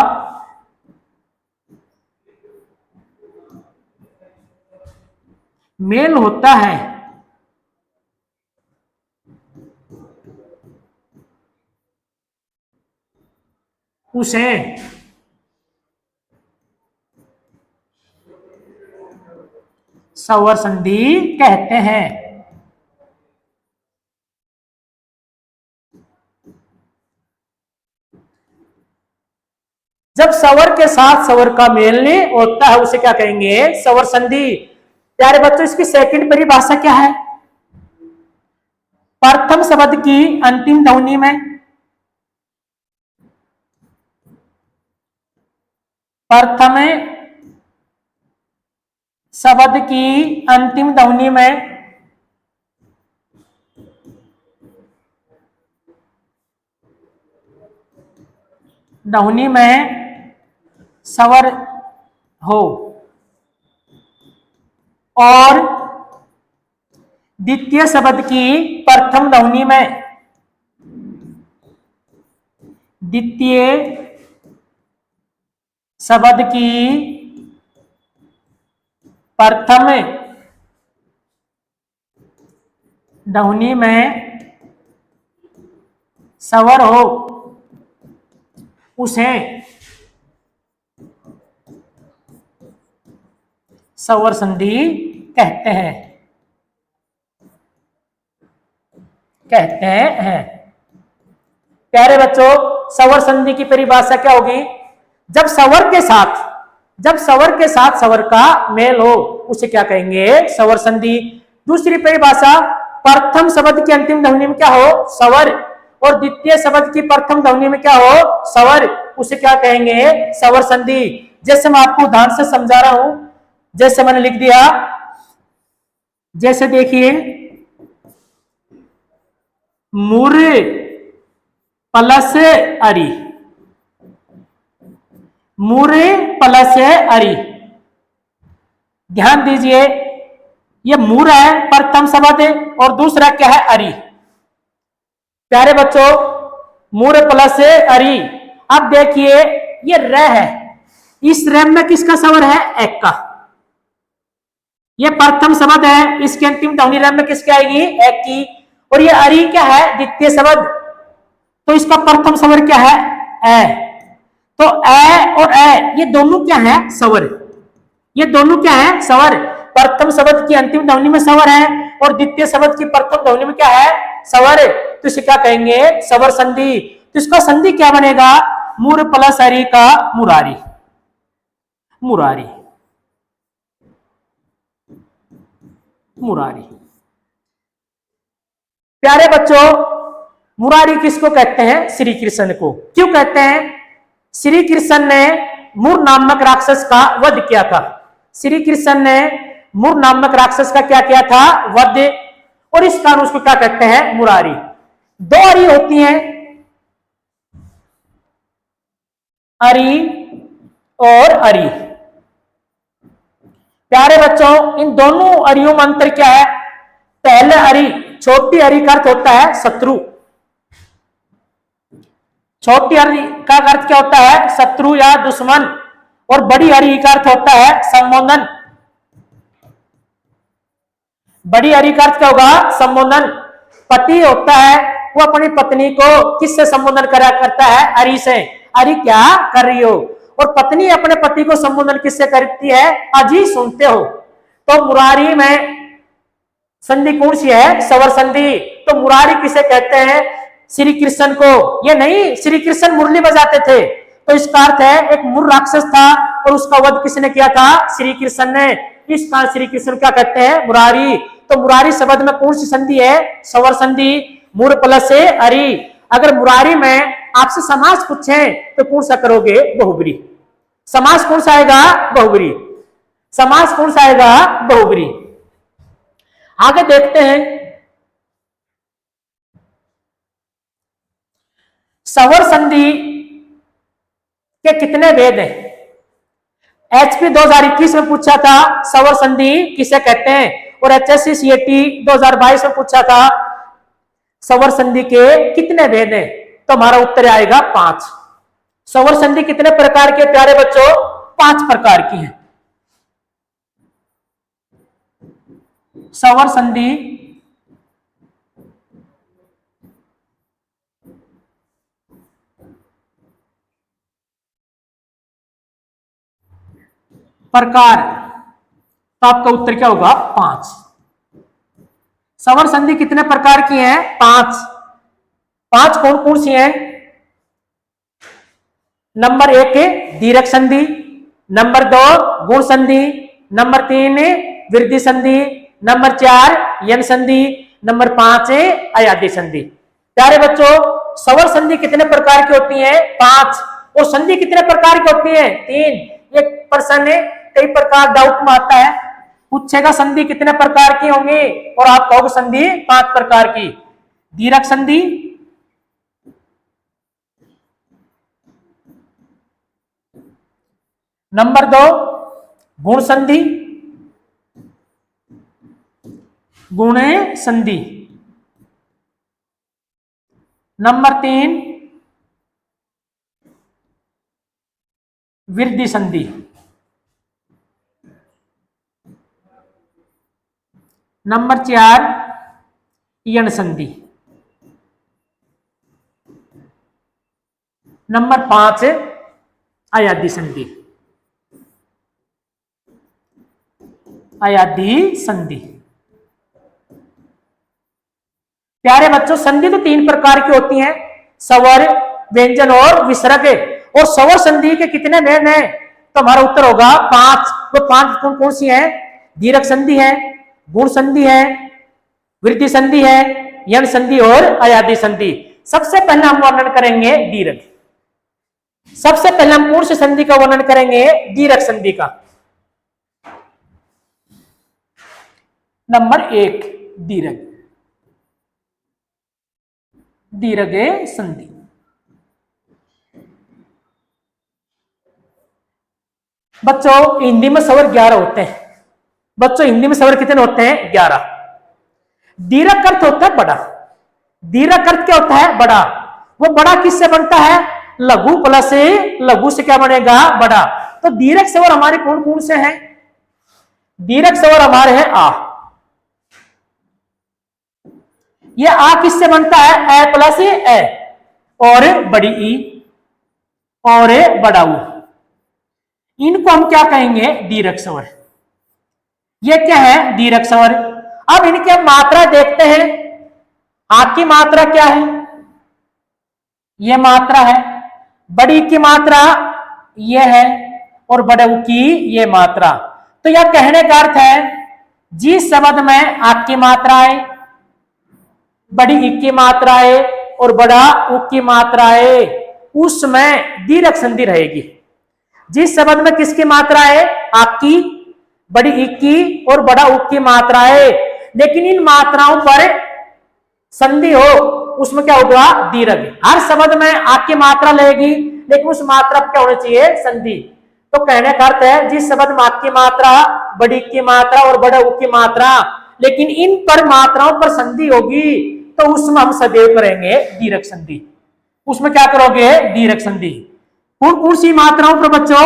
मेल होता है, उसे स्वर संधि कहते हैं। जब स्वर के साथ स्वर का मेल नहीं होता है उसे क्या कहेंगे? स्वर संधि। प्यारे बच्चों, इसकी सेकंड परिभाषा क्या है? प्रथम शब्द की अंतिम ध्वनि में, प्रथम शब्द की अंतिम ध्वनि में स्वर हो और द्वितीय शब्द की प्रथम ध्वनि में, द्वितीय शब्द की प्रथम ध्वनि में स्वर हो उसे स्वर संधि कहते हैं। प्यारे बच्चों, स्वर संधि की परिभाषा क्या होगी? जब स्वर के साथ स्वर का मेल हो उसे क्या कहेंगे? स्वर संधि। दूसरी परिभाषा, प्रथम शब्द की अंतिम ध्वनि में क्या हो? स्वर। और द्वितीय शब्द की प्रथम ध्वनि में क्या हो? स्वर। उसे क्या कहेंगे? स्वर संधि। जैसे मैं आपको उदाहरण से समझा रहा हूं, जैसे मैंने लिख दिया, जैसे देखिए, मुर प्लस अरी, मुर प्लस अरी। ध्यान दीजिए, ये मुर है प्रथम शब्द और दूसरा क्या है? अरी। प्यारे बच्चों, मुर प्लस अरी। अब देखिए, ये र है, इस र में किसका स्वर है? एक का। ये प्रथम शब्द है, इसकी अंतिम ध्वनि र में किसकी आएगी? एक की। और ये अरी क्या है? द्वितीय शब्द, तो इसका प्रथम स्वर क्या है? ए। तो ए और ए ये दोनों क्या है? स्वर। ये दोनों क्या है? स्वर। प्रथम शब्द की अंतिम ध्वनि में स्वर है और द्वितीय शब्द की प्रथम ध्वनि में क्या है? स्वर। तो इसे क्या कहेंगे? स्वर संधि। तो इसका संधि क्या बनेगा? मुर प्लस अरी का मुरारी, मुरारी, मुरारी। प्यारे बच्चों, मुरारी किसको कहते हैं? श्री कृष्ण को। क्यों कहते हैं? श्री कृष्ण ने मुर नामक राक्षस का वध किया था। श्री कृष्ण ने मुर नामक राक्षस का क्या किया था? वध। और इस कारण उसको क्या कहते हैं? मुरारी। दो अरी होती हैं, अरी और अरी। प्यारे बच्चों, इन दोनों अरियों में अंतर क्या है? पहले अरी, छोटी अरी का अर्थ होता है शत्रु। छोटी अरी का अर्थ क्या होता है? शत्रु या दुश्मन। और बड़ी अरी का अर्थ होता है संबोधन। बड़ी अरी का अर्थ क्या होगा? संबोधन। पति होता है, वो अपनी पत्नी को किससे संबोधन करा करता है? अरी से। अरी क्या कर रही हो? और पत्नी अपने पति को संबोधन किससे करती है? अजी सुनते हो। तो मुरारी में संधि कौन सी है? स्वर संधि। तो मुरारी किसे कहते हैं? श्री कृष्ण को, ये नहीं श्री कृष्ण मुरली बजाते थे, तो इसका अर्थ है एक मुर राक्षस था और उसका वध किसने किया था? श्री कृष्ण ने। इस कारण श्री कृष्ण क्या कहते हैं? मुरारी। तो मुरारी शब्द में कौन सी संधि है? सवर संधि। मुर प्लस से अरि। अगर मुरारी में आपसे समास पूछे तो कौन सा करोगे? बहुब्री। समास कौन सा आएगा? बहुब्री। समास कौन सा आएगा? बहुब्री। आगे देखते हैं, सवर संधि के कितने भेद हैं? एचपी 2021 में पूछा था सवर संधि किसे कहते हैं, और एचएससी सीएटी 2022 में पूछा था सवर संधि के कितने भेद हैं? तो हमारा उत्तर आएगा 5। सवर संधि कितने प्रकार के प्यारे बच्चों? 5 प्रकार की है। सवर संधि प्रकार, तो आपका उत्तर क्या होगा? 5। सवर संधि कितने प्रकार की है? 5। 5 कौन कौन सी है? नंबर 1 दीर्घ संधि, नंबर 2 गुण संधि, नंबर 3 वृद्धि संधि, नंबर 4 यन संधि, नंबर 5 अयादी संधि। प्यारे बच्चों, सवर संधि कितने प्रकार की होती है? 5। और संधि कितने प्रकार की होती है? 3। एक प्रश्न कई प्रकार डाउट में आता है, पूछेगा संधि कितने प्रकार की होंगी और आप कहोगे संधि 5 प्रकार की। दीर्घ संधि, नंबर 2 गुण संधि, गुण संधि, नंबर 3 वृद्धि संधि, नंबर 4 यण संधि, नंबर 5 अयादी संधि। अयादी संधि। प्यारे बच्चों, संधि तो 3 प्रकार की होती हैं, स्वर, व्यंजन और विसर्ग। और स्वर संधि के कितने भेद हैं? तो हमारा उत्तर होगा 5। वो 5 कौन कौन सी है? दीर्घ संधि है, गुण संधि है, वृद्धि संधि है, यण संधि और अयादी संधि। सबसे पहले हम वर्णन करेंगे दीर्घ। सबसे पहले हम कौन सी संधि का वर्णन करेंगे? दीर्घ संधि का। नंबर 1 दीर्घ, दीर्घ संधि। बच्चों हिंदी में स्वर 11 होते हैं। बच्चों हिंदी में स्वर कितने होते हैं? 11। दीर्घ अर्थ होता है बड़ा। दीर्घ अर्थ क्या होता है? बड़ा। वो बड़ा किससे बनता है? लघु प्लस लघु से क्या बनेगा? बड़ा। तो दीर्घ स्वर हमारे कौन कौन से हैं? दीर्घ स्वर हमारे हैं आ। ये आ किससे बनता है? ए प्लस ए, और बड़ी ई और बड़ा ऊ। इनको हम क्या कहेंगे? दीर्घ स्वर। ये क्या है? दीर्घ स्वर। अब इनके मात्रा देखते हैं। आ की मात्रा क्या है? ये मात्रा है। बड़ी की मात्रा ये है, और बड़े ऊ की ये मात्रा। तो यह कहने का अर्थ है जिस शब्द में आ की मात्रा है, बड़ी ई की मात्रा है और बड़ा ऊ की मात्रा है, उसमें दीर्घ संधि रहेगी। जिस शब्द में किसकी मात्रा है? आक की, बड़ी ई की और बड़ा ऊ की मात्रा है, लेकिन इन मात्राओं पर संधि हो, उसमें क्या होगा? दीर्घ। हर शब्द में आक की मात्रा लेगी, लेकिन उस मात्रा पर क्या होनी चाहिए? संधि। तो कहने का अर्थ है जिस शब्द में आक की मात्रा, बड़ी की मात्रा और बड़ा ऊ की मात्रा, लेकिन इन पर मात्राओं पर संधि होगी, तो उसमें हम सदैव करेंगे दीर्घ संधि। उसमें क्या करोगे? दीर्घ संधि। कौन कौन सी मात्राओं पर बच्चों?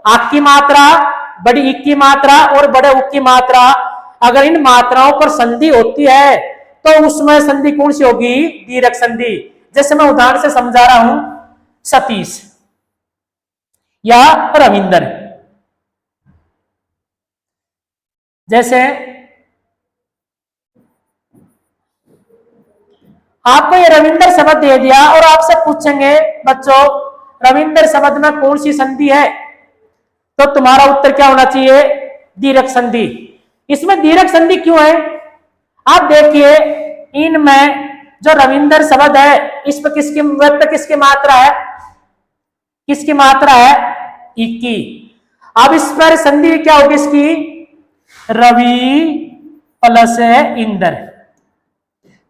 आक की मात्रा, बड़ी ई की मात्रा और बड़े ऊ की मात्रा। अगर इन मात्राओं पर संधि होती है तो उसमें संधि कौन सी होगी? दीर्घ संधि। जैसे मैं उदाहरण से समझा रहा हूं, सतीश या रविंदर। जैसे आपको ये रविंद्र शब्द दे दिया और आपसे पूछेंगे बच्चों रविंद्र शब्द में कौन सी संधि है, तो तुम्हारा उत्तर क्या होना चाहिए, दीर्घ संधि। इसमें दीर्घ संधि क्यों है, आप देखिए इनमें जो रविंद्र शब्द है इस पर किसकी मात्रा है, किसकी मात्रा है, इक्की। अब इस पर संधि क्या होगी इसकी, रवि प्लस इंद्र,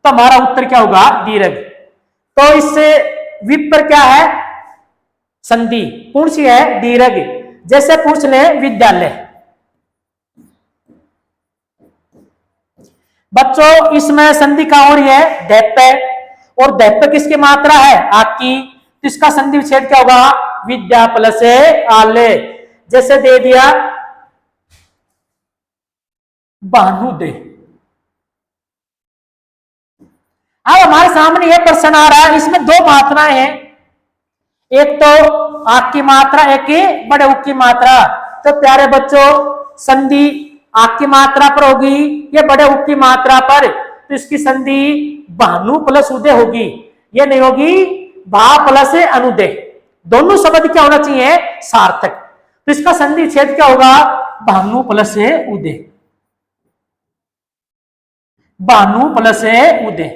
तो हमारा उत्तर क्या होगा, दीर्घ। तो इससे विप पर क्या है, संधि कौन सी है, दीर्घ। जैसे पूछ ले विद्यालय, बच्चों इसमें संधि कहां हो रही है, दैप्य, और दैप्य किसकी मात्रा है, आकी, तो इसका संधि विच्छेद क्या होगा, विद्या प्लस आले। जैसे दे दिया भानुदे। अब हमारे सामने यह प्रश्न आ रहा है, इसमें दो मात्राएं हैं, एक तो आक की मात्रा, एक बड़े उक की मात्रा। तो प्यारे बच्चों संधि आक की मात्रा पर होगी या बड़े उक की मात्रा पर, तो इसकी संधि भानु प्लस उदय होगी, ये नहीं होगी भा प्लस अनुदय। दोनों शब्द क्या होना चाहिए, सार्थक। तो इसका संधि छेद क्या होगा, भानु प्लस उदय, भानु प्लस उदय,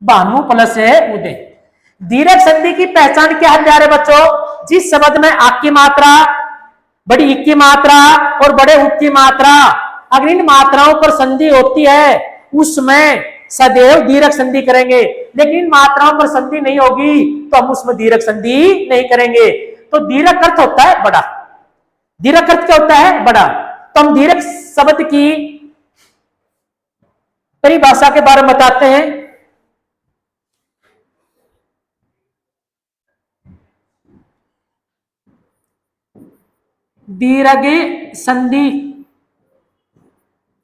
भानु प्लस उदय। दीर्घ संधि की पहचान क्या है प्यारे बच्चों, जिस शब्द में आक की मात्रा, बड़ी इक की मात्रा और बड़े उक की मात्रा, अगर इन मात्राओं पर संधि होती है उसमें सदैव दीर्घ संधि करेंगे, लेकिन इन मात्राओं पर संधि नहीं होगी तो हम उसमें दीर्घ संधि नहीं करेंगे। तो दीर्घ अर्थ होता है बड़ा, दीर्घ अर्थ क्या होता है, बड़ा। तो हम दीर्घ शब्द की परिभाषा के बारे में बताते हैं। दीर्घ संधि,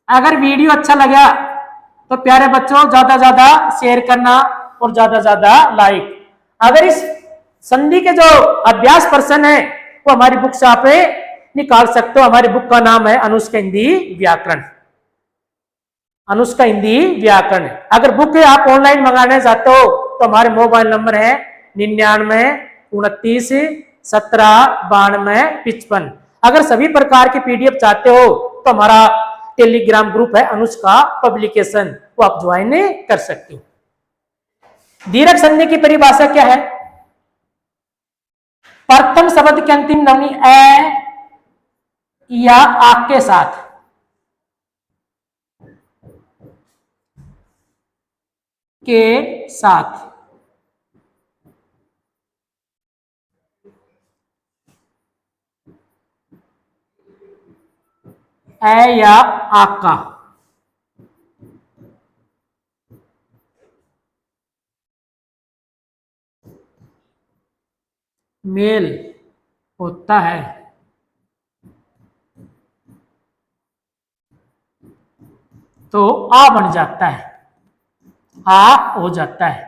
अगर वीडियो अच्छा लगा तो प्यारे बच्चों ज्यादा ज्यादा शेयर करना और ज्यादा ज्यादा लाइक। अगर इस संधि के जो अभ्यास प्रश्न है वो हमारी बुक से आप निकाल सकते हो। हमारी बुक का नाम है अनुष्का हिंदी व्याकरण, अनुष्का हिंदी व्याकरण। अगर बुक आप ऑनलाइन मंगाने चाहते हो तो हमारे मोबाइल नंबर है 99 29 17 92 55। अगर सभी प्रकार की पीडीएफ चाहते हो तो हमारा टेलीग्राम ग्रुप है अनुष्का पब्लिकेशन, वो आप ज्वाइन कर सकते हो। दीर्घ संधि की परिभाषा क्या है, प्रथम शब्द के अंतिम ध्वनि ए या आक के साथ ए या आक का मेल होता है तो आ बन जाता है, आ हो जाता है।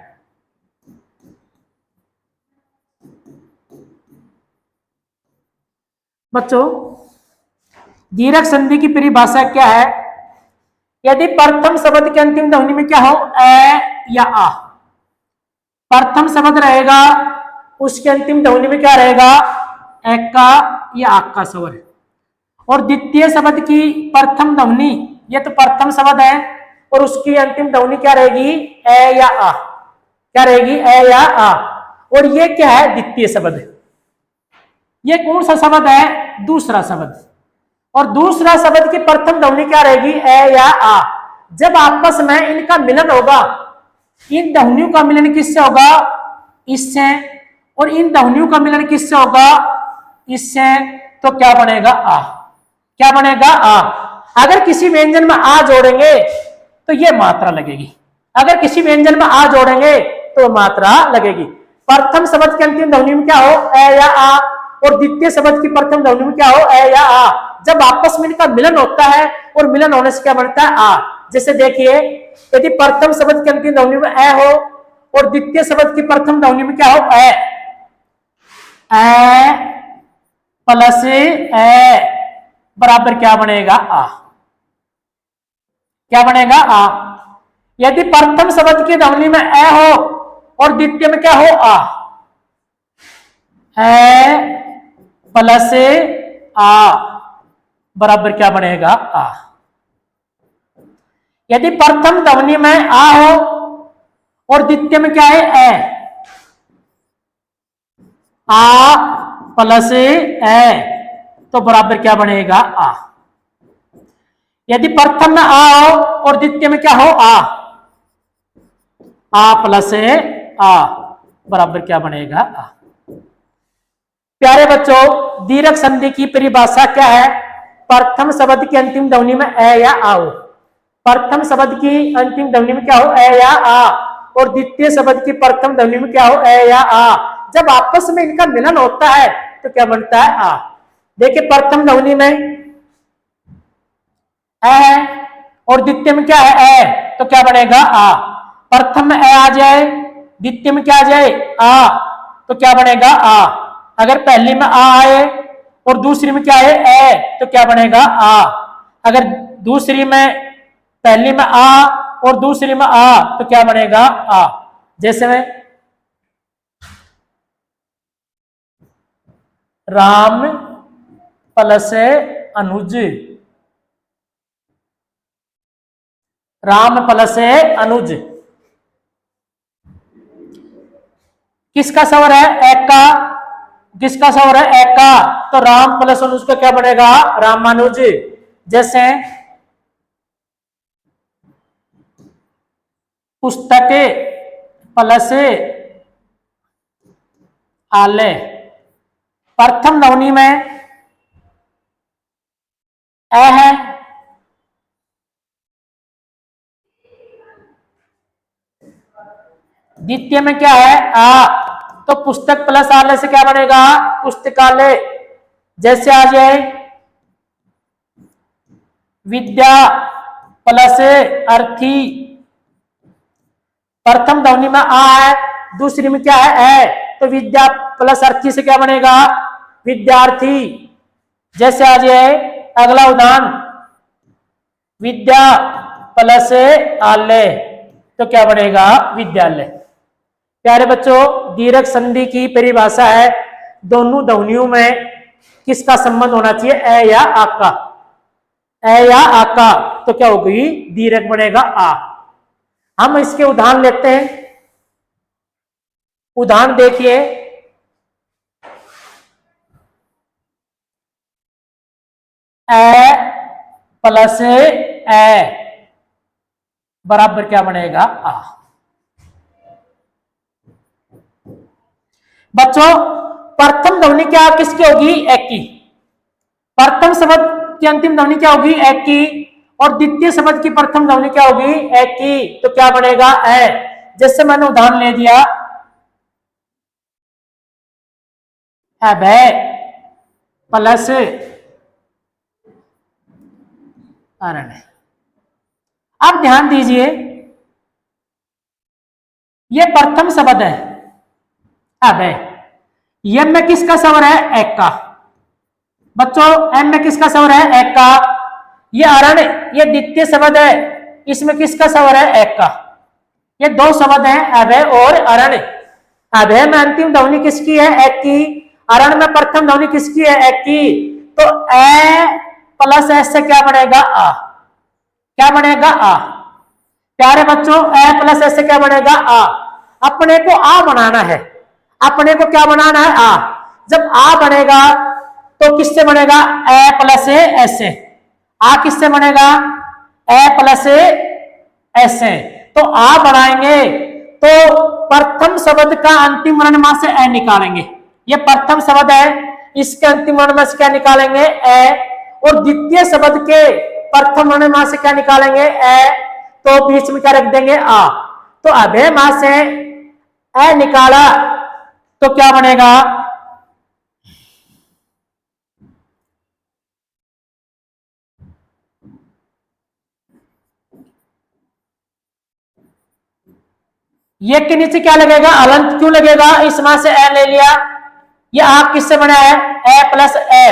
बच्चों दीर्घ संधि की परिभाषा क्या है, यदि प्रथम शब्द के अंतिम ध्वनि में क्या हो, ए या आ, प्रथम शब्द रहेगा उसके अंतिम ध्वनि में क्या रहेगा, ए का या आक का स्वर। और द्वितीय शब्द की प्रथम ध्वनि, ये तो प्रथम शब्द है और उसकी अंतिम ध्वनि क्या रहेगी, ए या आ, क्या रहेगी, ए या आ। और ये क्या है, द्वितीय शब्द। ये कौन सा शब्द है, दूसरा शब्द। और दूसरा शब्द की प्रथम ध्वनि क्या रहेगी, ए या आ। जब आपस में इनका मिलन होगा, इन ध्वनियों का मिलन किससे होगा, इससे, और इन ध्वनियों का मिलन किससे होगा, इससे, तो क्या बनेगा, आ। क्या बनेगा, आ। अगर किसी व्यंजन में आ जोड़ेंगे तो ये मात्रा लगेगी, अगर किसी व्यंजन में आ जोड़ेंगे तो मात्रा लगेगी। प्रथम शब्द के अंतिम ध्वनि में क्या हो, ए या आ, और द्वितीय शब्द की प्रथम ध्वनि में क्या हो, ए या आ। जब आपस में इनका मिलन होता है और मिलन होने से क्या बनता है, आ। जैसे देखिए यदि प्रथम शब्द के अंतिम ध्वनि में ए हो और द्वितीय शब्द की प्रथम ध्वनि में क्या हो, ए प्लस ए बराबर क्या बनेगा, आ। क्या बनेगा, आ। यदि प्रथम शब्द की ध्वनि में ए हो और द्वितीय में क्या हो आ, ए प्लस आ बराबर क्या बनेगा आ। यदि प्रथम ध्वनि में आ हो और द्वितीय में क्या है ए, आ प्लस ए तो बराबर क्या बनेगा आ। यदि प्रथम में आ हो और द्वितीय में क्या हो आ प्लस आ बराबर क्या बनेगा आ। प्यारे बच्चों, दीर्घ संधि की परिभाषा क्या है? प्रथम शब्द की अंतिम ध्वनि में ए या आ हो, प्रथम शब्द की अंतिम ध्वनि में क्या हो ए या आ, और द्वितीय शब्द की प्रथम ध्वनि में क्या हो ए या आ। जब आपस में इनका मिलन होता है तो क्या बनता है आ। देखिए प्रथम ध्वनि में ए है और द्वितीय में क्या है ए, तो क्या बनेगा आ। प्रथम में ए आ जाए, द्वितीय में क्या आ जाए आ, तो क्या बनेगा आ। अगर पहली में आ आए और दूसरी में क्या है ए, तो क्या बनेगा आ। अगर दूसरी में पहली में आ और दूसरी में आ तो क्या बनेगा आ। जैसे में राम प्लस अनुज, राम प्लस अनुज, किसका स्वर है एक का, किसका स्वर है एक का, तो राम प्लस अनुज का क्या बनेगा रामानुज। जैसे पुस्तक प्लस आले, प्रथम ध्वनि में ए है, द्वितीय में क्या है आ, तो पुस्तक प्लस आले से क्या बनेगा पुस्तकालय। जैसे आ जाए विद्या प्लस अर्थी, प्रथम ध्वनि में आ है, दूसरी में क्या है ए, तो विद्या प्लस अर्थी से क्या बनेगा विद्यार्थी। जैसे आ जाए अगला उदाहरण विद्या प्लस आलय तो क्या बनेगा विद्यालय। प्यारे बच्चों, दीर्घ संधि की परिभाषा है दोनों ध्वनियों में किसका संबंध होना चाहिए ए या आ का, ए या आ का तो क्या होगी दीर्घ बनेगा आ। हम इसके उदाहरण लेते हैं, उदाहरण देखिए ए प्लस ए बराबर क्या बनेगा आ। बच्चों प्रथम ध्वनि क्या किसकी होगी एक की, प्रथम शब्द की अंतिम ध्वनि क्या होगी एक की, और द्वितीय शब्द की प्रथम ध्वनि क्या होगी एक की, तो क्या बनेगा ए। जैसे मैंने उदाहरण ले दिया अभय प्लस अरण्य। अब ध्यान दीजिए ये प्रथम शब्द है अभय, एम में किसका स्वर है एक का, बच्चों एम में किसका स्वर है एक का। ये अरण्य ये द्वितीय शब्द है, इसमें किसका स्वर है एक का। ये दो शब्द हैं अभय और अरण्य। अभय में अंतिम ध्वनि किसकी है एक की, अरण्य में प्रथम ध्वनि किसकी है एक की, तो ए प्लस एस से क्या बनेगा आ, क्या बनेगा आ। प्यारे बच्चों ए प्लस एस से क्या बनेगा आ। अपने को आ बनाना है, अपने को क्या बनाना है आ। जब आ बनेगा तो किससे बनेगा ए प्लस एस से, आ किससे बनेगा ए प्लस एस से, तो आ बनाएंगे तो प्रथम शब्द का अंतिम वर्णमाला से ए निकालेंगे, ये प्रथम शब्द है इसके अंतिम वर्णमाला से क्या निकालेंगे ए, और द्वितीय शब्द के प्रथम वर्णमाला से क्या निकालेंगे ए, तो बीच में क्या रख देंगे आ। तो अभय मां से ए निकाला तो क्या बनेगा ये के नीचे क्या लगेगा अलंत क्यों लगेगा, इस मां से ए ले लिया, ये आ किससे बना है ए प्लस ए,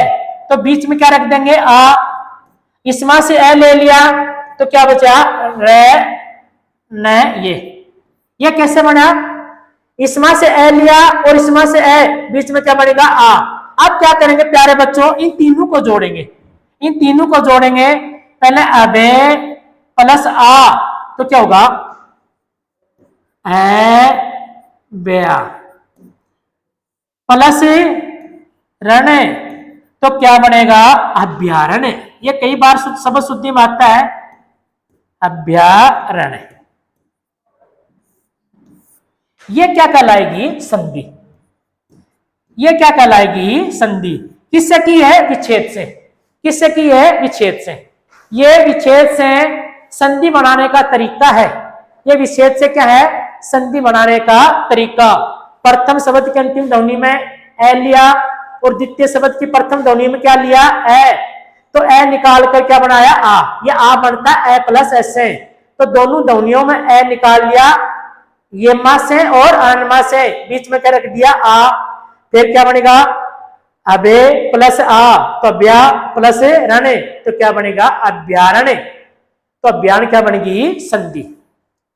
तो बीच में क्या रख देंगे आ। इस मां से ए ले लिया तो क्या बचा रे, न ये कैसे बना? इसमें से ए लिया और इसमें से ए, बीच में क्या बनेगा? आ। अब क्या करेंगे प्यारे बच्चों, इन तीनों को जोड़ेंगे। इन तीनों को जोड़ेंगे, पहले अबे प्लस आ, तो क्या होगा? ए बेया प्लस रणे, तो क्या बनेगा? अभ्यारण्य। ये कई बार शब्द शुद्धि में आता है, अभ्यारण्य। ये क्या कहलाएगी? संधि। ये क्या कहलाएगी? संधि। किससे की है? विच्छेद से। किससे की है? विच्छेद से। ये विच्छेद से संधि बनाने का तरीका है। ये विच्छेद से क्या है? संधि बनाने का तरीका। प्रथम शब्द की अंतिम ध्वनि में ए लिया और द्वितीय शब्द की प्रथम ध्वनि में क्या लिया? ए। तो ए निकाल कर क्या बनाया? आ। ये आ बनता है ए प्लस एस से। तो दोनों ध्वनियों में ए निकाल लिया, ये मा से और अनमा से, बीच में क्या रख दिया? आ। फिर क्या बनेगा? अबे प्लस आ, तो अभ्या प्लस रणे, तो क्या बनेगा? अभ्यारण्य। तो अभ्यान क्या बनेगी? संधि।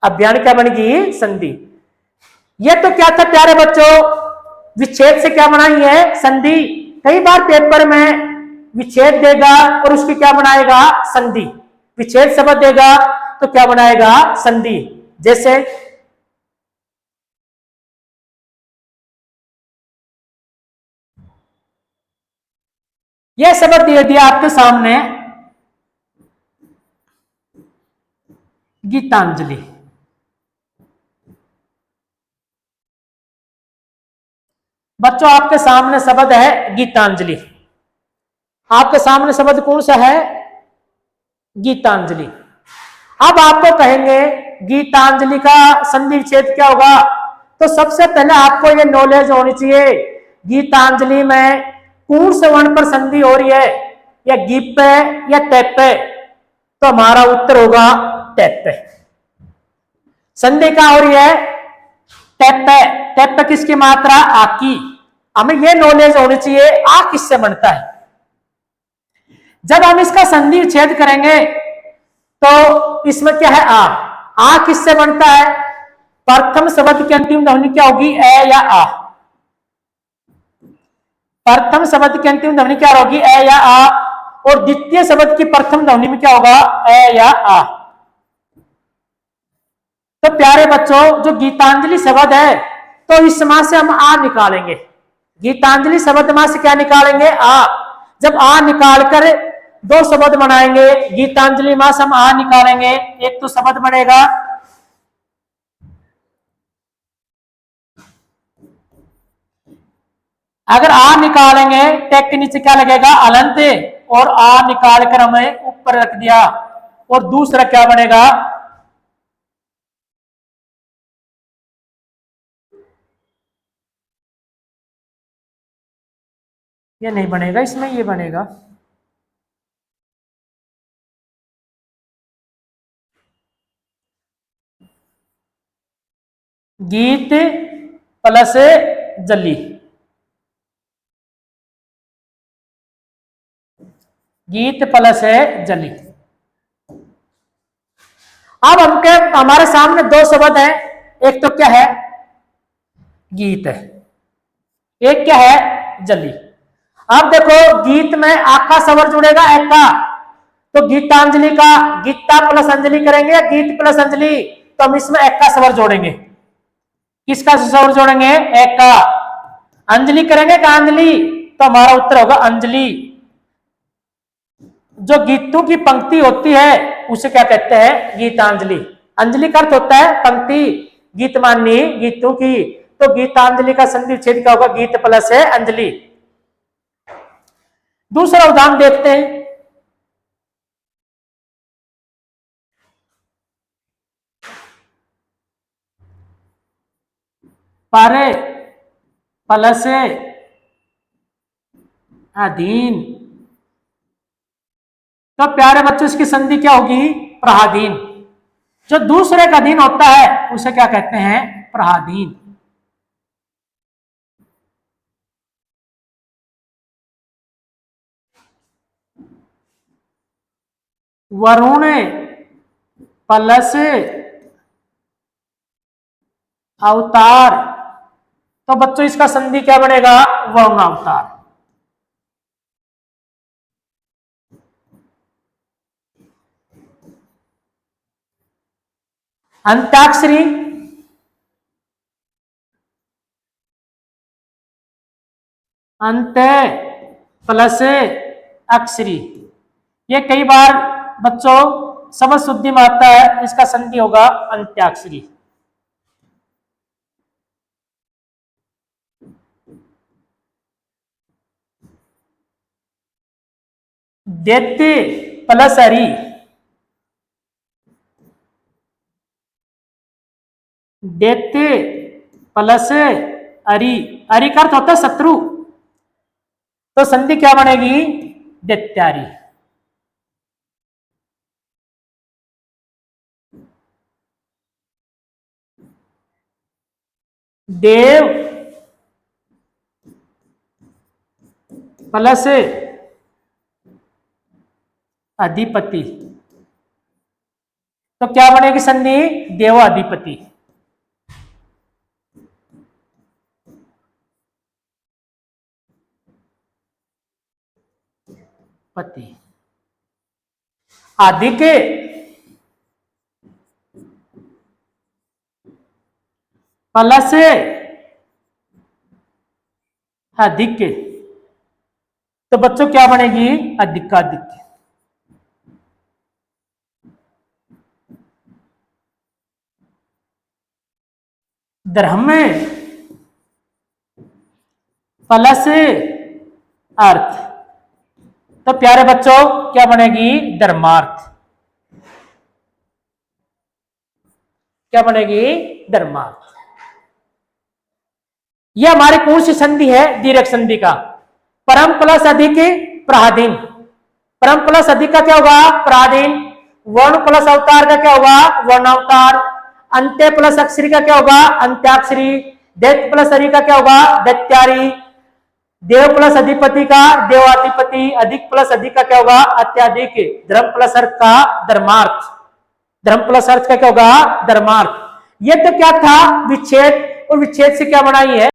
अभ्यान क्या बनेगी? संधि। ये तो क्या था प्यारे बच्चों? विच्छेद से क्या बनाई है? संधि। कई बार पेपर में विच्छेद देगा और उसकी क्या बनाएगा? संधि। विच्छेद शब्द देगा तो क्या बनाएगा? संधि। जैसे यह शब्द दे दिया आपके सामने, गीतांजलि। बच्चों आपके सामने शब्द है गीतांजलि। आपके सामने शब्द कौन सा है? गीतांजलि। अब आपको कहेंगे गीतांजलि का संधि विच्छेद क्या होगा? तो सबसे पहले आपको ये नॉलेज होनी चाहिए, गीतांजलि में कौन से वर्ण पर संधि हो रही है, या गीप पे या टेप पे? तो हमारा उत्तर होगा टेप पे। संधि कहां हो रही है? टेप पे। टेप पे किसकी मात्रा? आ की। हमें यह नॉलेज होनी चाहिए आ किससे बनता है। जब हम इसका संधि विच्छेद करेंगे तो इसमें क्या है? आ किससे बनता है? प्रथम शब्द की अंतिम ध्वनि क्या होगी? ए या आ। प्रथम शब्द की अंतिम ध्वनि क्या होगी? ए या आ। और द्वितीय शब्द की प्रथम ध्वनि में क्या होगा? ए या आ। तो प्यारे बच्चों, जो गीतांजलि शब्द है, तो इस मां से हम आ निकालेंगे। गीतांजलि शब्द मां से क्या निकालेंगे? आ। जब आ निकाल कर दो शब्द बनाएंगे, गीतांजलि मां से हम आ निकालेंगे, एक तो शब्द बनेगा अगर आ निकालेंगे टेक के नीचे क्या लगेगा? अलंत। और आ निकाल कर हमें ऊपर रख दिया, और दूसरा क्या बनेगा? ये नहीं बनेगा, इसमें ये बनेगा गीत प्लस जली। गीत प्लस जली। अब हमारे सामने दो शब्द है, एक तो क्या है? गीत है, एक क्या है? जली। अब देखो, गीत में आका स्वर जुड़ेगा, एका। तो गीतांजलि का गीता प्लस अंजलि करेंगे, गीत प्लस अंजलि, तो हम इसमें एका स्वर जोड़ेंगे। किसका स्वर जोड़ेंगे? एका। अंजलि करेंगे का अंजलि, तो हमारा उत्तर होगा अंजलि। जो गीतों की पंक्ति होती है उसे क्या कहते हैं? गीतांजलि। अंजलि का अर्थ होता है पंक्ति, गीत मानी गीतों की। तो गीतांजलि का संधि विच्छेद क्या होगा? गीत प्लस है अंजलि। दूसरा उदाहरण देखते हैं। पारे प्लस अधीन। तो प्यारे बच्चों, इसकी संधि क्या होगी? प्रहाधीन। जो दूसरे का अधीन होता है उसे क्या कहते हैं? प्रहाधीन। वरुण प्लस अवतार, तो बच्चों इसका संधि क्या बनेगा? वर्ण अवतार। अंत्याक्षरी, अंत्य प्लस अक्षरी, ये कई बार बच्चों शब्द शुद्धि में आता है, इसका संधि होगा अंत्याक्षरी। दैत्य प्लस हरि, दैत्य प्लस हरि, हरि का अर्थ होता है शत्रु, तो संधि क्या बनेगी? दैत्यारी। देव प्लस अधिपति, तो क्या बनेगी संधि? देवाधिपति। पति, अधिक प्लस अधिक, तो बच्चों क्या बनेगी? अधिकाधिक। धर्म प्लस अर्थ, तो प्यारे बच्चों क्या बनेगी? धर्मार्थ। क्या बनेगी? धर्मार्थ। यह हमारी कौन सी संधि है? दीर्घ संधि का। परम प्लस अधिक प्राधीन, परम प्लस अधिक का क्या होगा? प्राधीन। वर्ण प्लस अवतार का क्या होगा? वर्ण अवतार। अंत्य प्लस अक्षरी का क्या होगा? अंत्याक्षरी। दैत्य प्लस हरि का क्या होगा? दैत्यारी। देव प्लस अधिपति का देवाधिपति। अधिक प्लस अधिक का क्या होगा? अत्याधिक। धर्म प्लस अर्थ का धर्मार्थ, धर्म प्लस अर्थ का क्या होगा? धर्मार्थ। ये तो क्या था? विच्छेद, और विच्छेद से क्या बनाई है?